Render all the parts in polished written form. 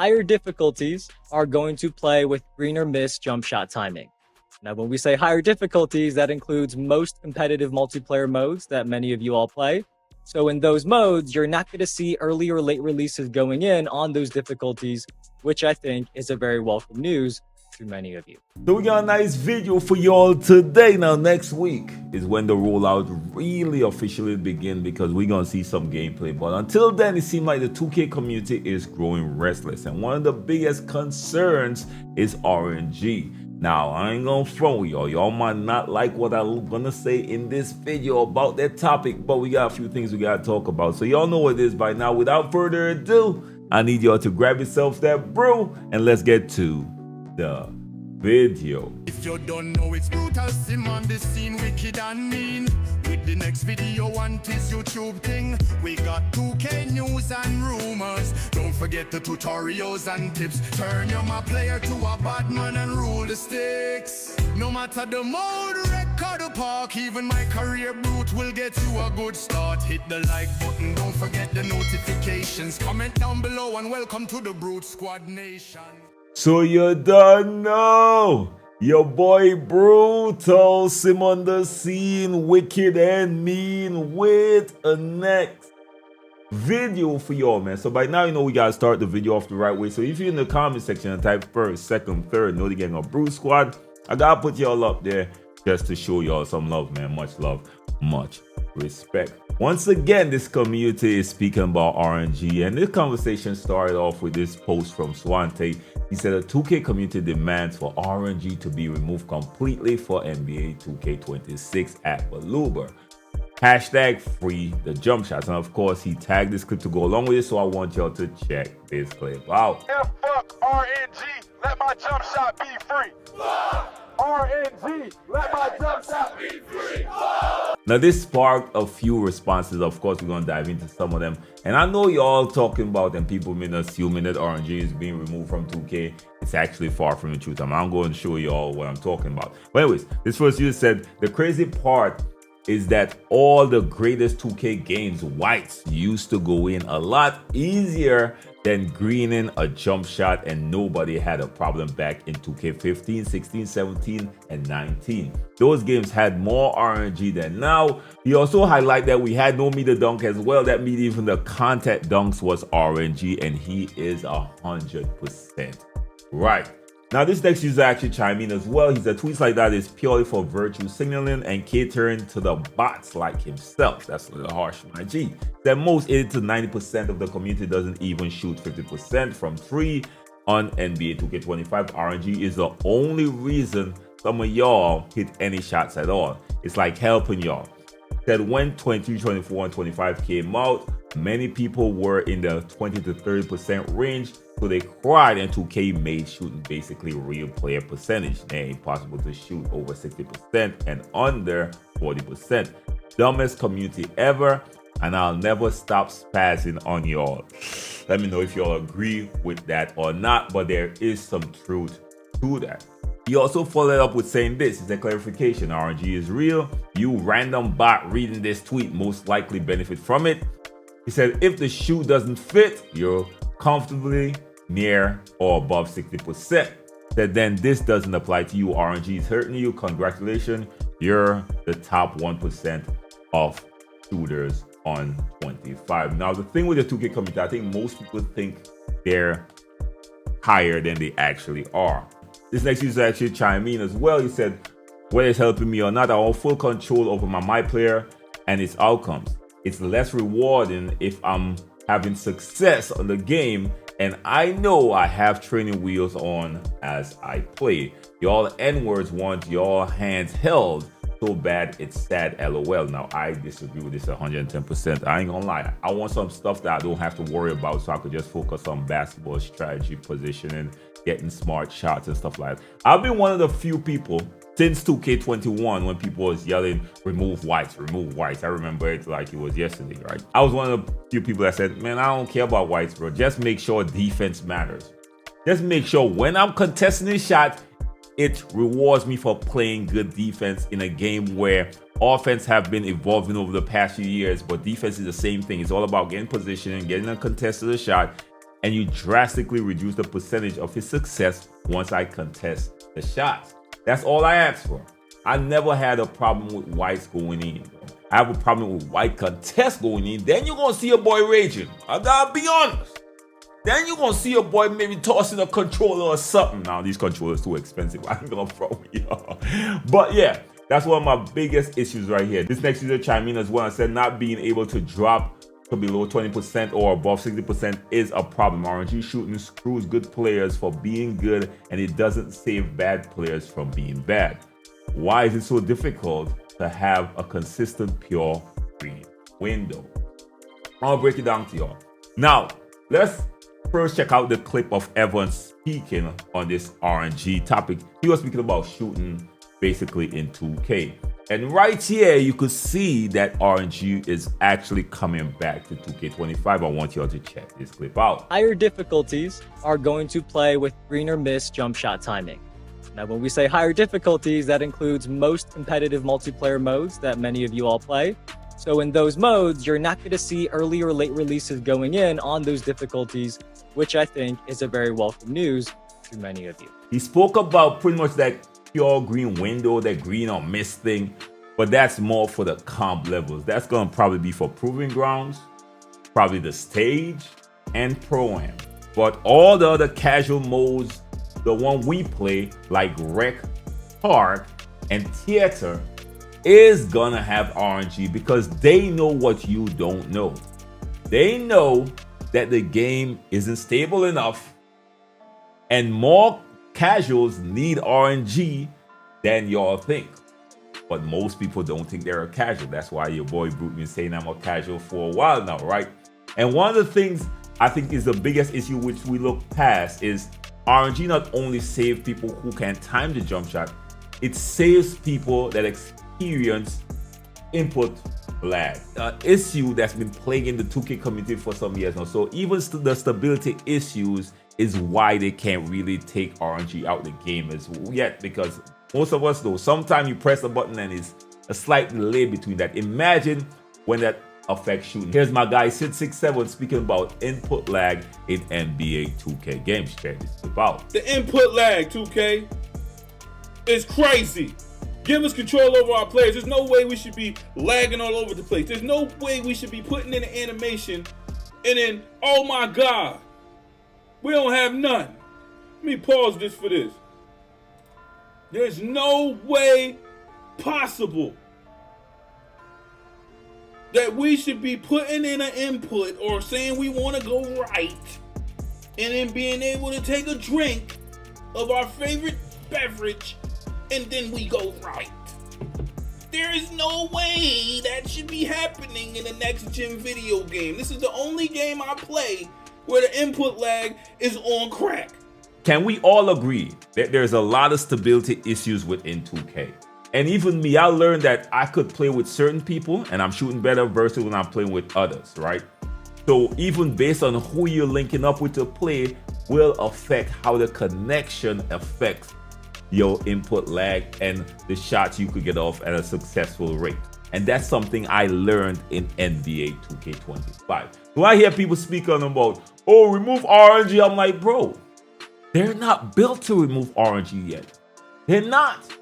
higher difficulties are going to play with green or miss jump shot timing. Now, when we say higher difficulties, that includes most competitive multiplayer modes that many of you all play. So in those modes, you're not going to see early or late releases going in on those difficulties, which I think is a very welcome news to many of you. So we got a nice video for y'all today. Now next week is when the rollout really officially begin, because we're gonna see some gameplay. But until then, it seems like the 2K community is growing restless, and one of the biggest concerns is RNG. Now, I ain't gonna front with y'all. Y'all might not like what I'm gonna say in this video about that topic, but we got a few things we gotta talk about. So y'all know what it is by now. Without further ado, I need y'all to grab yourself that brew and let's get to the video. If you don't know, it's brutal sim on the scene, wicked and mean. With the next video and this YouTube thing, we got 2K news and rumors. Don't forget the tutorials and tips. Turn your my player to a bad man and rule the sticks. No matter the mode, record the park, even my career brute will get you a good start. Hit the like button, don't forget the notifications. Comment down below and welcome to the Brute Squad Nation. So you don't know, your boy Brutal, sim on the scene, wicked and mean, with a next video for y'all, man. So by now, you know we gotta start the video off the right way. So if you're in the comment section and type first, second, third, know the gang of Brute Squad, I gotta put y'all up there just to show y'all some love, man. Much love, much respect. Once again, this community is speaking about RNG, and this conversation started off with this post from Swante. He said the 2K community demands for RNG to be removed completely for NBA 2K26 at Baluba. Hashtag free the jump shots. And of course, he tagged this clip to go along with it, so I want y'all to check this clip out. Yeah, fuck RNG, let my jump shot be free. RNG, let my jump shot be free. Now this sparked a few responses. Of course, we're gonna dive into some of them. And I know y'all talking about, and people been assuming that RNG is being removed from 2K. It's actually far from the truth. I'm going to show y'all what I'm talking about. But anyways, this first user said, the crazy part is that all the greatest 2K games, whites used to go in a lot easier than greening a jump shot, and nobody had a problem back in 2K15, 16, 17, and 19. Those games had more RNG than now. He also highlighted that we had no meter dunk as well. That means even the contact dunks was RNG, and he is 100% right. Now this next user actually chimed in as well. He said tweets like that is purely for virtue signaling and catering to the bots like himself. That's a little harsh, my G. That most 80 to 90% of the community doesn't even shoot 50% from 3 on NBA 2K25. RNG is the only reason some of y'all hit any shots at all. It's like helping y'all. That when 23, 24, and 25 came out, many people were in the 20 to 30% range, so they cried, and 2K made shooting basically real player percentage. It ain't possible to shoot over 60% and under 40%. Dumbest community ever, and I'll never stop spazzing on y'all. Let me know if y'all agree with that or not, but there is some truth to that. He also followed up with saying this, it's a clarification, RNG is real. You random bot reading this tweet most likely benefit from it. He said, if the shoe doesn't fit, you're comfortably near or above 60%. That then this doesn't apply to you. RNG is hurting you. Congratulations, you're the top 1% of shooters on 25. Now, the thing with the 2K community, I think most people think they're higher than they actually are. This next user actually chimed in as well. He said, whether it's helping me or not, I want full control over my player and its outcomes. It's less rewarding if I'm having success on the game and I know I have training wheels on as I play. Y'all N-words want y'all hands held so bad it's sad, LOL. Now I disagree with this 110%. I ain't gonna lie. I want some stuff that I don't have to worry about, so I could just focus on basketball strategy, positioning, getting smart shots and stuff like that. I've been one of the few people since 2K21 when people was yelling, remove whites, remove whites. I remember it like it was yesterday, right? I was one of the few people that said, man, I don't care about whites, bro. Just make sure defense matters. Just make sure when I'm contesting this shot, it rewards me for playing good defense in a game where offense have been evolving over the past few years, but defense is the same thing. It's all about getting position and getting a contested shot and you drastically reduce the percentage of his success once I contest the shots. That's all I ask for. I never had a problem with whites going in. I have a problem with white contests going in. Then you're going to see a boy raging. I gotta be honest. Then you're going to see a boy maybe tossing a controller or something. Now, these controllers too expensive. I ain't going to throw me off. But yeah, that's one of my biggest issues right here. This next user chimed in as well and said not being able to drop to below 20% or above 60% is a problem. RNG shooting screws good players for being good, and it doesn't save bad players from being bad. Why is it so difficult to have a consistent pure green window? I'll break it down to y'all. Now, let's first check out the clip of Evan speaking on this RNG topic. He was speaking about shooting basically in 2K. And right here, you could see that RNG is actually coming back to 2K25. I want y'all to check this clip out. Higher difficulties are going to play with green or miss jump shot timing. Now, when we say higher difficulties, that includes most competitive multiplayer modes that many of you all play. So in those modes, you're not going to see early or late releases going in on those difficulties, which I think is a very welcome news to many of you. He spoke about pretty much that pure green window, that green or miss thing, but that's more for the comp levels. That's going to probably be for Proving Grounds, probably the stage, and Pro-Am. But all the other casual modes, the one we play, like Rec, Park, and Theater, is gonna have RNG because they know what you don't know. They know that the game isn't stable enough, and more casuals need RNG than y'all think. But most people don't think they're a casual. That's why your boy Brute been saying I'm a casual for a while now, right? And one of the things I think is the biggest issue which we look past is RNG not only saves people who can time the jump shot, it saves people that experience input lag, issue that's been plaguing the 2K community for some years now. So even the stability issues is why they can't really take RNG out the game as yet, because most of us know sometimes you press a button and it's a slight delay between that. Imagine when that affects shooting. Here's my guy Sid67 speaking about input lag in NBA 2K games. Check this clip out. The input lag, 2K, is crazy. Give us control over our players. There's no way we should be lagging all over the place. There's no way we should be putting in an animation and then, oh my God, we don't have none. Let me pause this for this. There's no way possible that we should be putting in an input or saying we want to go right and then being able to take a drink of our favorite beverage and then we go right. There is no way that should be happening in the next gen video game. This is the only game I play where the input lag is on crack. Can we all agree that there's a lot of stability issues within 2K? And even me, I learned that I could play with certain people and I'm shooting better versus when I'm playing with others, right? So even based on who you're linking up with to play will affect how the connection affects your input lag and the shots you could get off at a successful rate. And that's something I learned in NBA 2K25. When I hear people speak on about, oh, remove RNG, I'm like, bro, they're not built to remove RNG yet. They're not.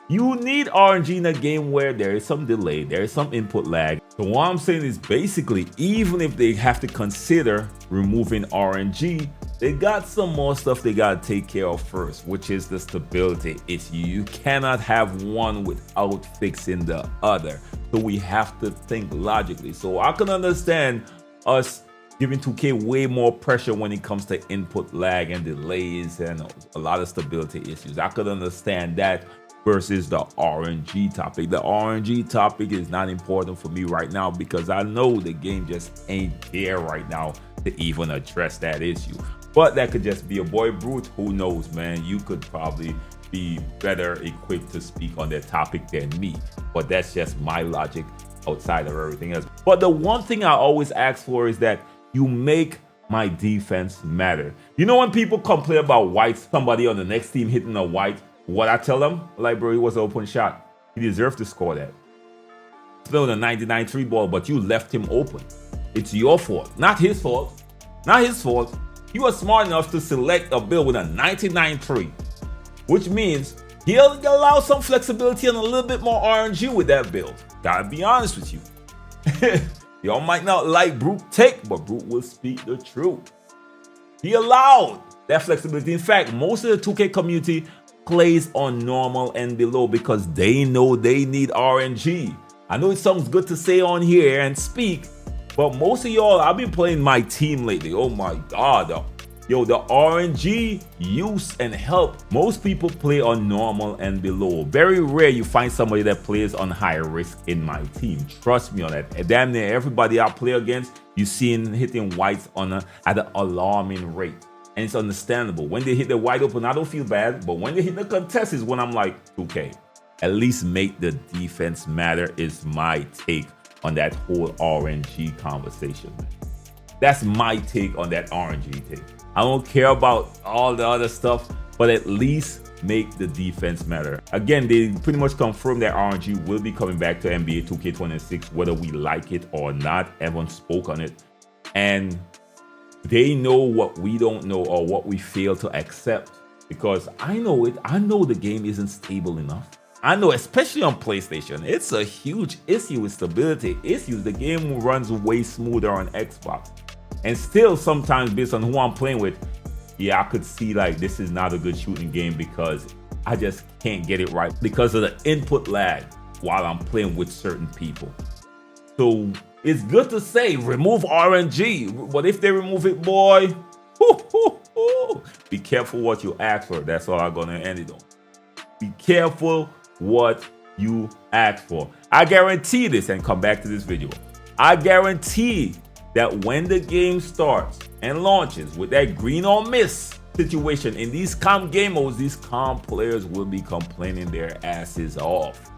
You need RNG in a game where there is some delay, there is some input lag. So what I'm saying is basically, even if they have to consider removing RNG, they got some more stuff they gotta take care of first, which is the stability issue. You cannot have one without fixing the other. So we have to think logically. So I can understand us giving 2K way more pressure when it comes to input lag and delays and a lot of stability issues. I could understand that versus the RNG topic. The RNG topic is not important for me right now because I know the game just ain't there right now to even address that issue. But that could just be a boy Brute. Who knows, man? You could probably be better equipped to speak on that topic than me. But that's just my logic outside of everything else. But the one thing I always ask for is that you make my defense matter. You know when people complain about white, somebody on the next team hitting a white, what I tell them? Like, bro, it was an open shot. He deserved to score that. He's playing a 99 3 ball, but you left him open. It's your fault, not his fault. Not his fault. he was smart enough to select a build with a 99.3, which means he'll allow some flexibility and a little bit more RNG with that build. Gotta be honest with you. Y'all might not like Brute take, but Brute will speak the truth. He allowed that flexibility. In fact, most of the 2K community plays on normal and below because they know they need RNG. I know it sounds good to say on here and speak, but most of y'all, I've been playing my team lately. Oh my God. Yo, the RNG use and help. Most people play on normal and below. Very rare you find somebody that plays on high risk in my team. Trust me on that. Damn near everybody I play against, you seen hitting whites at an alarming rate. And it's understandable. When they hit the wide open, I don't feel bad. But when they hit the contest is when I'm like, okay, at least make the defense matter is my take on that whole RNG conversation. That's my take on that RNG take. I don't care about all the other stuff, but at least make the defense matter. Again, they pretty much confirmed that RNG will be coming back to NBA 2K26, whether we like it or not. Everyone spoke on it. And they know what we don't know or what we fail to accept. Because I know it. I know the game isn't stable enough. I know, especially on PlayStation, it's a huge issue with stability issues. The game runs way smoother on Xbox. And still, sometimes based on who I'm playing with, yeah, I could see like this is not a good shooting game because I just can't get it right because of the input lag while I'm playing with certain people. So it's good to say remove RNG, but if they remove it, boy, be careful what you ask for. That's all I'm gonna end it on. Be careful what you ask for. I guarantee this, and come back to this video. I guarantee that when the game starts and launches with that green or miss situation in these calm game modes, these calm players will be complaining their asses off.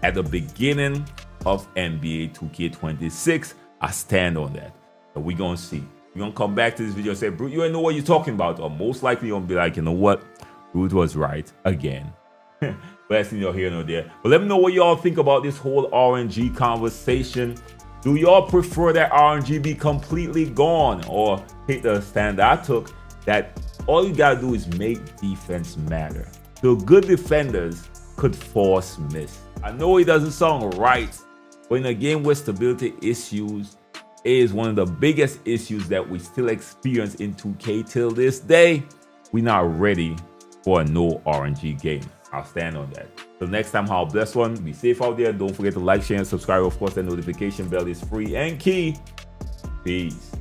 At the beginning of NBA 2K26, I stand on that. And we're gonna see. We're gonna come back to this video and say, Brute, you ain't know what you're talking about. Or most likely you're gonna be like, you know what? Brute was right again. But that's neither here nor there. But let me know what y'all think about this whole RNG conversation. Do y'all prefer that RNG be completely gone, or take the stand that I took that all you gotta do is make defense matter? So good defenders could force miss. I know it doesn't sound right, but in a game where stability issues is one of the biggest issues that we still experience in 2K till this day, we're not ready for a no RNG game. I'll stand on that. Till next time, have a blessed one. Be safe out there. Don't forget to like, share, and subscribe. Of course, that notification bell is free and key. Peace.